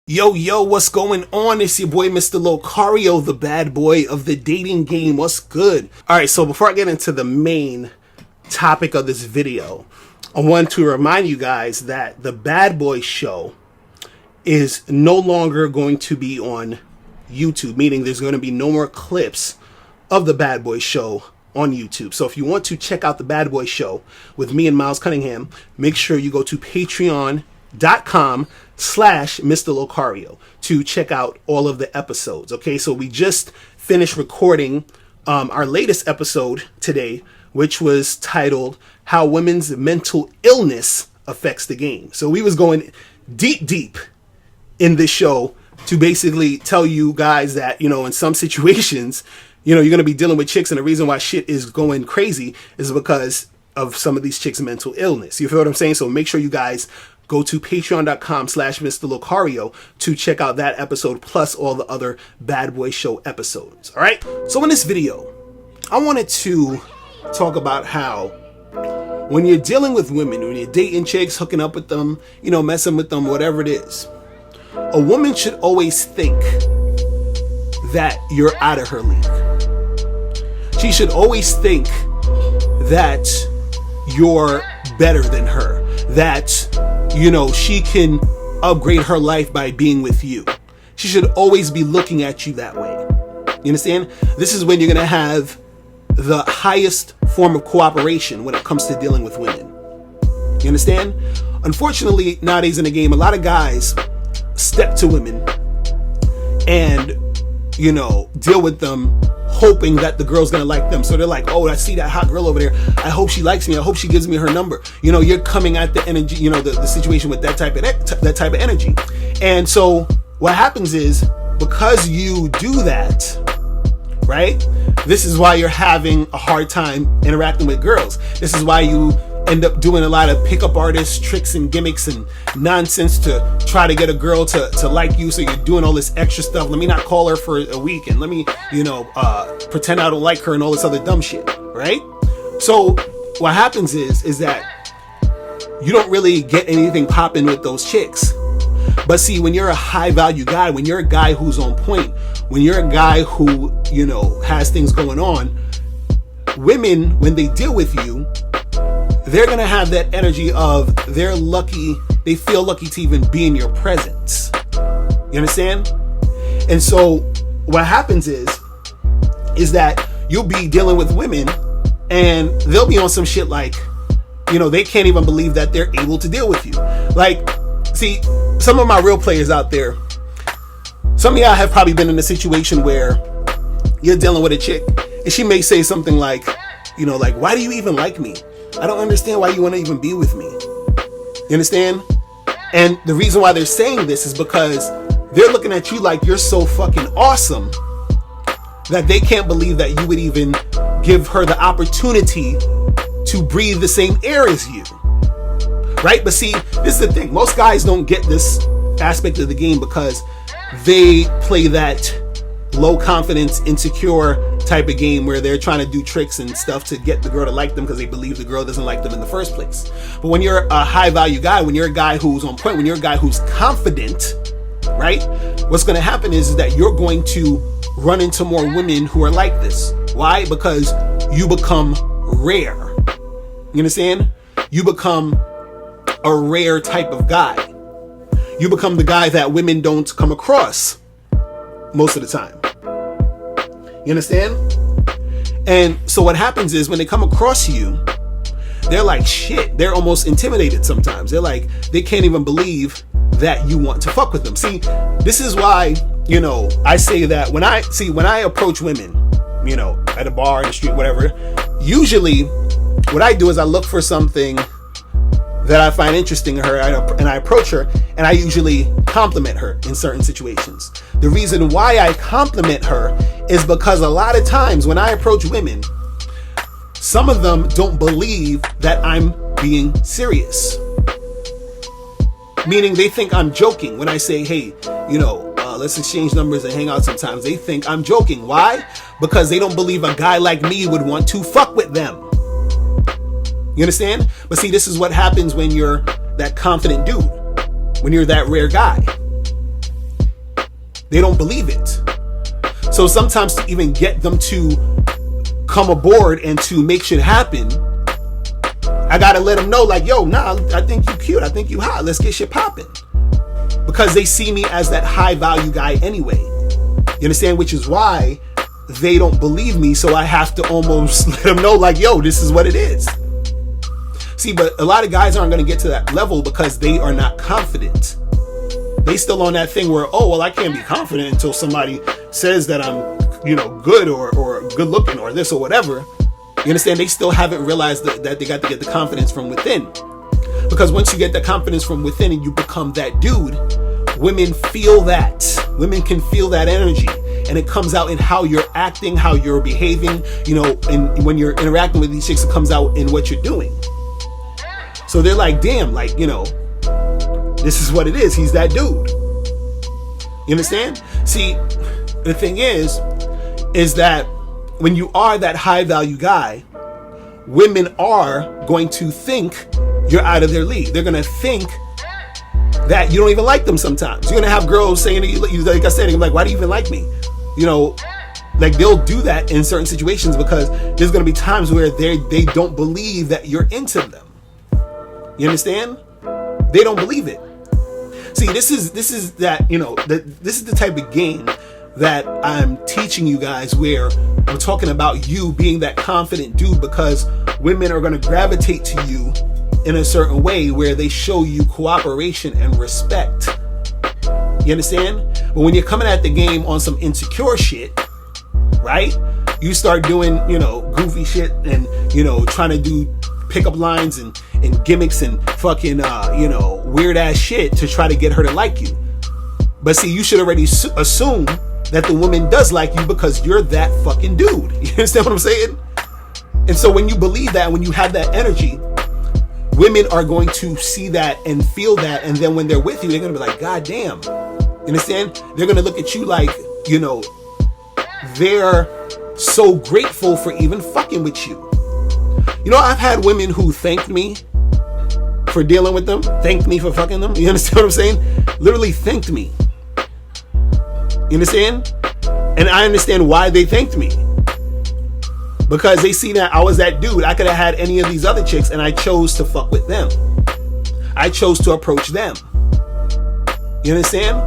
Yo, what's going on? It's your boy, Mr. Locario, the bad boy of the dating game. What's good? Alright, so before I get into the main topic of this video, I want to remind you guys that the Bad Boy Show is no longer going to be on YouTube, meaning there's going to be no more clips of the Bad Boy Show on YouTube. So if you want to check out the Bad Boy Show with me and Miles Cunningham, make sure you go to patreon.com/Mr. Locario to check out all of the episodes. Okay, so we just finished recording our latest episode today, which was titled How Women's Mental Illness Affects the Game. So we was going deep in this show to basically tell you guys that, in some situations, you're going to be dealing with chicks, and the reason why shit is going crazy is because of some of these chicks' mental illness. You feel what I'm saying? So make sure you guys go to patreon.com/Mr. Locario to check out that episode, plus all the other Bad Boy Show episodes. All right. So in this video, I wanted to talk about how when you're dealing with women, when you're dating chicks, hooking up with them, messing with them, whatever it is, a woman should always think that you're out of her league. She should always think that you're better than her, that she can upgrade her life by being with you. She should always be looking at you that way. You understand? This is when you're going to have the highest form of cooperation when it comes to dealing with women. You understand? Unfortunately, nowadays in the game, a lot of guys step to women and, deal with them hoping that the girl's gonna like them. So they're like, oh, I see that hot girl over there. I hope she likes me. I hope she gives me her number. You're coming at the energy, the situation with that type of energy. And so what happens is, because you do that, right? This is why you're having a hard time interacting with girls. This is why you end up doing a lot of pickup artist tricks and gimmicks and nonsense to try to get a girl to like you. So you're doing all this extra stuff. Let me not call her for a week, and let me, pretend I don't like her and all this other dumb shit, right? So what happens is that you don't really get anything popping with those chicks. But see, when you're a high value guy, when you're a guy who's on point, when you're a guy who, has things going on, women, when they deal with you, they're going to have that energy of they feel lucky to even be in your presence. You understand? And so what happens is that you'll be dealing with women and they'll be on some shit like, they can't even believe that they're able to deal with you. Like, see, some of my real players out there, some of y'all have probably been in a situation where you're dealing with a chick and she may say something like, why do you even like me? I don't understand why you want to even be with me. You understand? And the reason why they're saying this is because they're looking at you like you're so fucking awesome that they can't believe that you would even give her the opportunity to breathe the same air as you. Right? But see, this is the thing. Most guys don't get this aspect of the game because they play that low confidence, insecure type of game where they're trying to do tricks and stuff to get the girl to like them because they believe the girl doesn't like them in the first place. But when you're a high value guy, when you're a guy who's on point, when you're a guy who's confident, right? What's going to happen is that you're going to run into more women who are like this. Why? Because you become rare. You understand? You become a rare type of guy. You become the guy that women don't come across most of the time. You understand? And so what happens is when they come across you, they're like, shit, they're almost intimidated sometimes. They're like, they can't even believe that you want to fuck with them. See, this is why, I say that when I approach women, at a bar, in the street, whatever, usually what I do is I look for something that I find interesting in her, and I approach her, and I usually compliment her in certain situations. The reason why I compliment her is because a lot of times when I approach women, some of them don't believe that I'm being serious. Meaning they think I'm joking when I say, hey, let's exchange numbers and hang out sometimes. They think I'm joking. Why? Because they don't believe a guy like me would want to fuck with them. You understand? But see, this is what happens when you're that confident dude, when you're that rare guy. They don't believe it. So sometimes to even get them to come aboard and to make shit happen, I gotta let them know, like, yo, nah, I think you cute, I think you hot, let's get shit popping. Because they see me as that high value guy anyway. You understand? Which is why they don't believe me, so I have to almost let them know, like, yo, this is what it is. See, but a lot of guys aren't going to get to that level because they are not confident. They still on that thing where, oh, well, I can't be confident until somebody says that I'm, good or good looking or this or whatever. You understand? They still haven't realized that they got to get the confidence from within. Because once you get the confidence from within and you become that dude, women feel that. Women can feel that energy. And it comes out in how you're acting, how you're behaving, and when you're interacting with these chicks, it comes out in what you're doing. So they're like, damn, like, this is what it is. He's that dude. You understand? See, the thing is that when you are that high value guy, women are going to think you're out of their league. They're going to think that you don't even like them sometimes. You're going to have girls saying to you, like I said, like, why do you even like me? Like they'll do that in certain situations because there's going to be times where they don't believe that you're into them. You understand? They don't believe it. See, this is that, this is the type of game that I'm teaching you guys, where I'm talking about you being that confident dude, because women are going to gravitate to you in a certain way where they show you cooperation and respect. You understand? But when you're coming at the game on some insecure shit, right? You start doing, goofy shit and, trying to do pickup lines and gimmicks and fucking, weird ass shit to try to get her to like you. But see, you should already assume that the woman does like you because you're that fucking dude. You understand what I'm saying? And so when you believe that, when you have that energy, women are going to see that and feel that. And then when they're with you, they're going to be like, God damn. You understand? They're going to look at you like, they're so grateful for even fucking with you. I've had women who thanked me for dealing with them, thanked me for fucking them. You understand what I'm saying? Literally thanked me. You understand? And I understand why they thanked me. Because they see that I was that dude. I could have had any of these other chicks and I chose to fuck with them. I chose to approach them. You understand?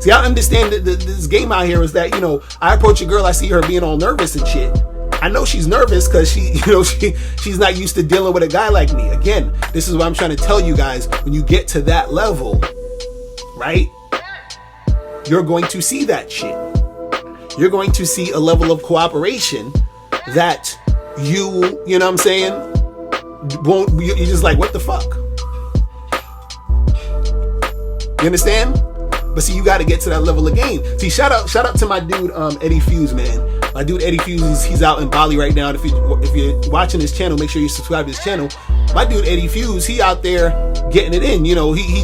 See, I understand that this game out here is that, I approach a girl, I see her being all nervous and shit. I know she's nervous because she's not used to dealing with a guy like me. Again, this is what I'm trying to tell you guys. When you get to that level, right? You're going to see that shit. You're going to see a level of cooperation that you know what I'm saying, you're just like, what the fuck? You understand? But see, you got to get to that level of game. See, shout out to my dude, Eddie Fuse, man. My dude, Eddie Fuse, he's out in Bali right now. If you're watching his channel, make sure you subscribe to his channel. My dude, Eddie Fuse, he out there getting it in. He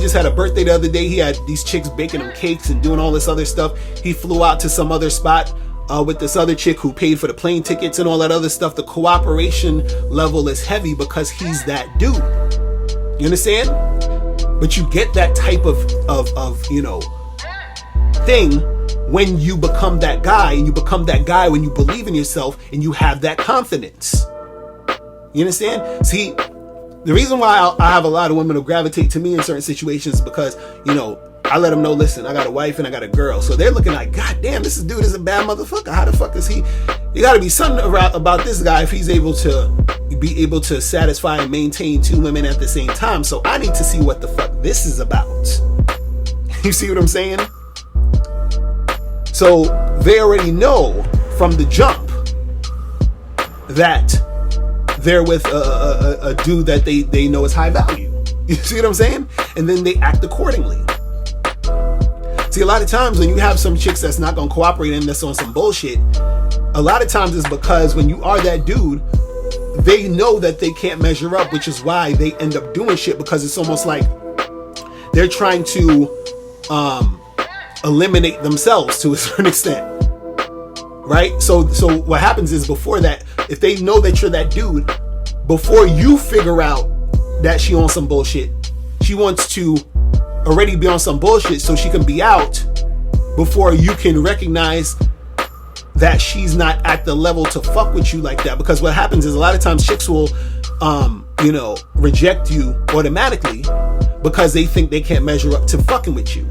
just had a birthday the other day. He had these chicks baking him cakes and doing all this other stuff. He flew out to some other spot with this other chick who paid for the plane tickets and all that other stuff. The cooperation level is heavy because he's that dude. You understand? But you get that type of thing when you become that guy, and you become that guy when you believe in yourself and you have that confidence. You understand? See, the reason why I have a lot of women who gravitate to me in certain situations is because, I let them know, listen, I got a wife and I got a girl. So they're looking like, God damn, this dude is a bad motherfucker. How the fuck is he? You got to be something about this guy if he's able to satisfy and maintain two women at the same time. So I need to see what the fuck this is about. You see what I'm saying? So they already know from the jump that they're with a dude that they know is high value. You see what I'm saying? And then they act accordingly. See, a lot of times when you have some chicks that's not going to cooperate and that's on some bullshit, a lot of times it's because when you are that dude, they know that they can't measure up, which is why they end up doing shit, because it's almost like they're trying to eliminate themselves to a certain extent, right? So what happens is, before that, if they know that you're that dude, before you figure out that she on some bullshit, she wants to already be on some bullshit so she can be out before you can recognize that she's not at the level to fuck with you like that. Because what happens is a lot of times chicks will, reject you automatically because they think they can't measure up to fucking with you.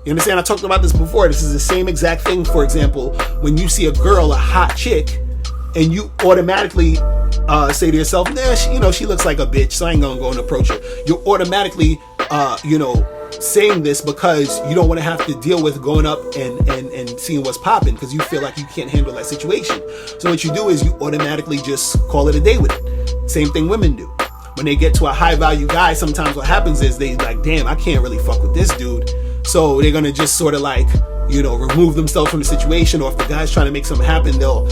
You understand? I talked about this before. This is the same exact thing. For example, when you see a girl, a hot chick, and you automatically say to yourself, nah, she looks like a bitch, so I ain't gonna go and approach her. You're automatically, saying this because you don't want to have to deal with going up and seeing what's popping because you feel like you can't handle that situation. So what you do is you automatically just call it a day with it. Same thing women do. When they get to a high value guy, sometimes what happens is they like, damn, I can't really fuck with this dude. So they're gonna just sort of like, remove themselves from the situation, or if the guy's trying to make something happen, they'll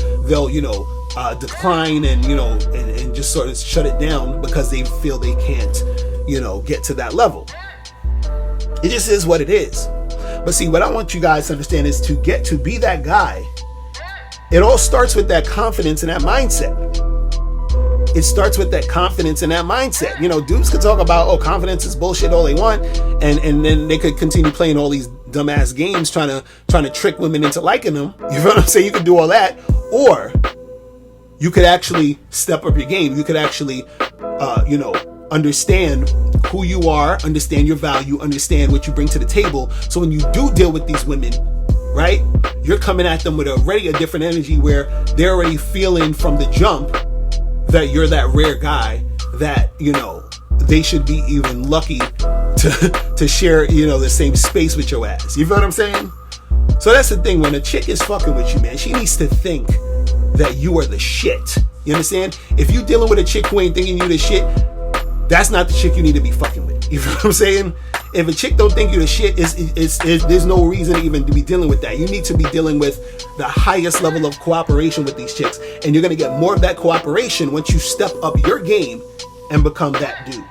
decline and just sort of shut it down because they feel they can't, get to that level. It just is what it is. But see, what I want you guys to understand is to get to be that guy, it all starts with that confidence and that mindset. It starts with that confidence and that mindset. Dudes could talk about, oh, confidence is bullshit all they want, and then they could continue playing all these dumbass games trying to trick women into liking them. You know what I'm saying? You could do all that, or you could actually step up your game. You could actually, understand who you are, understand your value, understand what you bring to the table. So when you do deal with these women, right, you're coming at them with already a different energy where they're already feeling from the jump that you're that rare guy that, they should be even lucky to share, the same space with your ass. You feel what I'm saying? So that's the thing. When a chick is fucking with you, man, she needs to think that you are the shit. You understand? If you dealing with a chick who ain't thinking you the shit, that's not the chick you need to be fucking with. You know what I'm saying? If a chick don't think you the shit, there's no reason even to be dealing with that. You need to be dealing with the highest level of cooperation with these chicks. And you're going to get more of that cooperation once you step up your game and become that dude.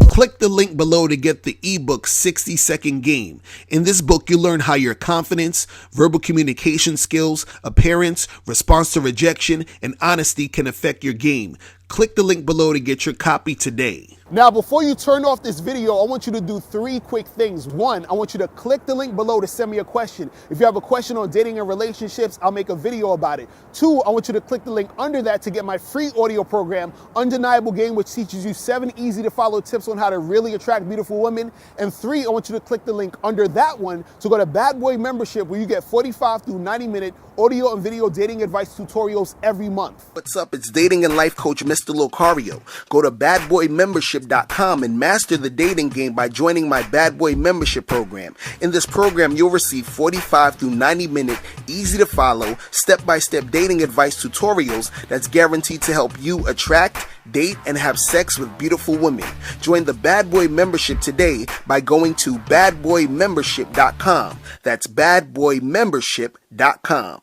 Click the link below to get the ebook 60-Second Game. In this book, you learn how your confidence, verbal communication skills, appearance, response to rejection, and honesty can affect your game. Click the link below to get your copy today. Now, before you turn off this video, I want you to do 3 quick things. 1, I want you to click the link below to send me a question. If you have a question on dating and relationships, I'll make a video about it. 2, I want you to click the link under that to get my free audio program, Undeniable Game, which teaches you 7 easy to follow tips on how to really attract beautiful women. And 3, I want you to click the link under that one to go to Bad Boy Membership, where you get 45 through 90-minute audio and video dating advice tutorials every month. What's up? It's dating and life coach Mr. Locario. Go to badboymembership.com and master the dating game by joining my Bad Boy Membership program. In this program, you'll receive 45 through 90-minute, easy to follow, step-by-step dating advice tutorials that's guaranteed to help you attract, date, and have sex with beautiful women. Join the Bad Boy Membership today by going to badboymembership.com. That's badboymembership.com.